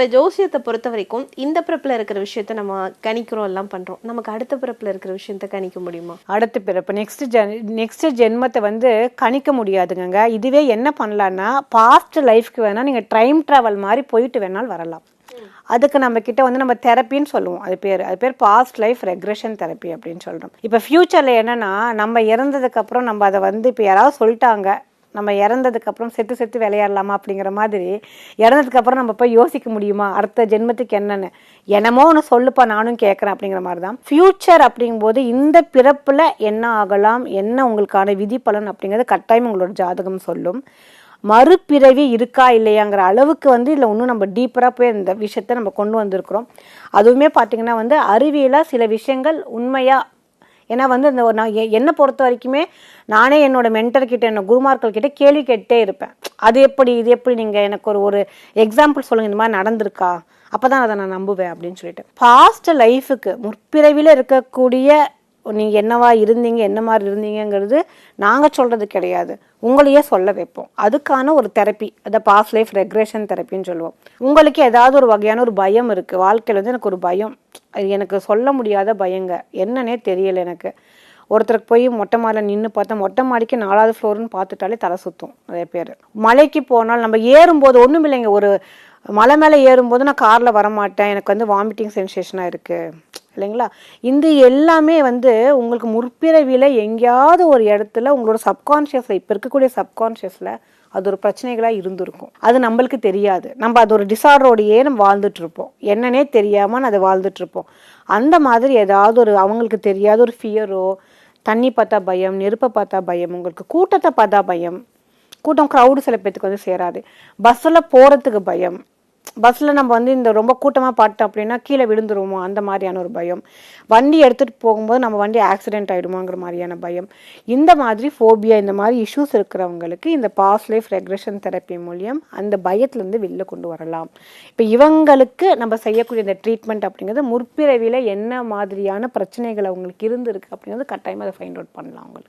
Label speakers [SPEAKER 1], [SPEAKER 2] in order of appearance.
[SPEAKER 1] இப்போ ஜோசியத்தை பொறுத்த வரைக்கும் இந்த பிறப்புல இருக்கிற விஷயத்த நம்ம கணிக்கிறோம் எல்லாம் பண்றோம். நமக்கு அடுத்த பிறப்புல இருக்கிற விஷயத்த கணிக்க முடியுமா?
[SPEAKER 2] அடுத்த பிறப்பு நெக்ஸ்ட் ஜென்மத்தை வந்து கணிக்க முடியாதுங்க. இதுவே என்ன பண்ணலான்னா, பாஸ்ட் லைஃப்க்கு வேணா நீங்க டைம் டிராவல் மாதிரி போயிட்டு வேணாலும் வரலாம். அதுக்கு நம்ம கிட்ட வந்து நம்ம தெரப்பின்னு சொல்லுவோம். அது பேர் பாஸ்ட் லைஃப் ரெக்ரெஷன் தெரப்பி அப்படின்னு சொல்றோம். இப்போ ஃபியூச்சர்ல என்னன்னா, நம்ம இறந்ததுக்கு அப்புறம் நம்ம அதை வந்து இப்போ யாராவது சொல்லிட்டாங்க, நம்ம இறந்ததுக்கு அப்புறம் செத்து விளையாடலாமா அப்படிங்கிற மாதிரி, இறந்ததுக்கு அப்புறம் நம்ம போய் யோசிக்க முடியுமா அடுத்த ஜென்மத்துக்கு என்னன்னு, என்னமோ ஒன்று சொல்லுப்பா நானும் கேட்குறேன் அப்படிங்கிற மாதிரி தான் ஃபியூச்சர். அப்படிங்கும்போது இந்த பிறப்புல என்ன ஆகலாம், என்ன உங்களுக்கான விதி பலன் அப்படிங்கிறது கட்டாயம் உங்களோட ஜாதகம் சொல்லும். மறுபிறவி இருக்கா இல்லையாங்கிற அளவுக்கு வந்து இதில் இன்னும் நம்ம டீப்பராக போய் இந்த விஷயத்தை நம்ம கொண்டு வந்திருக்கிறோம். அதுவுமே பார்த்திங்கன்னா வந்து அறிவியலாக சில விஷயங்கள் உண்மையாக, ஏன்னா வந்து இந்த நான் என்னை பொறுத்த வரைக்குமே நானே என்னோட மென்டர்கிட்ட என்னோட குருமார்கள் கிட்ட கேள்வி கேட்டே இருப்பேன். அது எப்படி இது எப்படி, நீங்கள் எனக்கு ஒரு எக்ஸாம்பிள் சொல்லுங்கள், இந்த மாதிரி நடந்திருக்கா, அப்போ தான் அதை நான் நம்புவேன் அப்படின்னு சொல்லிட்டு. பாஸ்ட் லைஃபுக்கு முற்பிறவியில் இருக்கக்கூடிய நீங்கள் என்னவா இருந்தீங்க, என்ன மாதிரி இருந்தீங்கிறது நாங்கள் சொல்கிறது கிடையாது, உங்களையே சொல்ல வைப்போம். அதுக்கான ஒரு தெரப்பி, அதை பாஸ்ட் லைஃப் ரெக்ரெஷன் தெரப்பின்னு சொல்லுவோம். உங்களுக்கு ஏதாவது ஒரு வகையான ஒரு பயம் இருக்குது வாழ்க்கையில், வந்து எனக்கு ஒரு பயம், எனக்கு சொல்ல முடியாத பயங்க, என்னன்னே தெரியலை எனக்கு. ஒருத்தருக்கு போய் மொட்டை மாடியில் நின்று பார்த்தா மொட்டை மாடிக்கு 4வது ஃப்ளோர்னு பார்த்துட்டாலே தலை சுற்றும் நிறைய பேர். மலைக்கு போனால் நம்ம ஏறும்போது ஒன்றும் இல்லைங்க, ஒரு மலை மேலே ஏறும்போது நான் காரில் வரமாட்டேன், எனக்கு வந்து வாமிட்டிங் சென்சேஷனாக இருக்குது இல்லைங்களா. இந்த எல்லாமே வந்து உங்களுக்கு முற்பிறவியில் எங்கேயாவது ஒரு இடத்துல உங்களோட சப்கான்ஷியஸில், இப்போ இருக்கக்கூடிய சப்கான்ஷியஸில் அது ஒரு பிரச்சனைகளாக இருந்திருக்கும். அது நம்மளுக்கு தெரியாது, நம்ம அது ஒரு டிசார்டரோடையே நம்ம வாழ்ந்துட்டு இருப்போம், என்னன்னே தெரியாமல் அதை வாழ்ந்துட்டு இருப்போம். அந்த மாதிரி ஏதாவது ஒரு அவங்களுக்கு தெரியாத ஒரு ஃபியரோ, தண்ணி பார்த்தா பயம், நெருப்பை பார்த்தா பயம், உங்களுக்கு கூட்டத்தை பார்த்தா பயம், கூட்டம் க்ரௌடு சில பேர்த்துக்கு வந்து சேராது, பஸ்ஸில் போகிறதுக்கு பயம், பஸ்ஸில் நம்ம வந்து இந்த ரொம்ப கூட்டமாக பார்த்தோம் அப்படின்னா கீழே விழுந்துருவோமோ அந்த மாதிரியான ஒரு பயம், வண்டி எடுத்துகிட்டு போகும்போது நம்ம வண்டி ஆக்சிடென்ட் ஆகிடுமாங்கிற மாதிரியான பயம், இந்த மாதிரி ஃபோபியா, இந்த மாதிரி இஷ்யூஸ் இருக்கிறவங்களுக்கு இந்த பாஸ்ட் லைஃப் ரெக்ரெஷன் தெரப்பி மூலியம் அந்த பயத்துலேருந்து வெளில கொண்டு வரலாம். இப்போ இவங்களுக்கு நம்ம செய்யக்கூடிய இந்த ட்ரீட்மெண்ட் அப்படிங்கிறது முற்பிறவியில் என்ன மாதிரியான பிரச்சனைகள் அவங்களுக்கு இருந்திருக்கு அப்படிங்கிறது கட்டாயமாக அதை ஃபைண்ட் அவுட் பண்ணலாம் அவங்களுக்கு.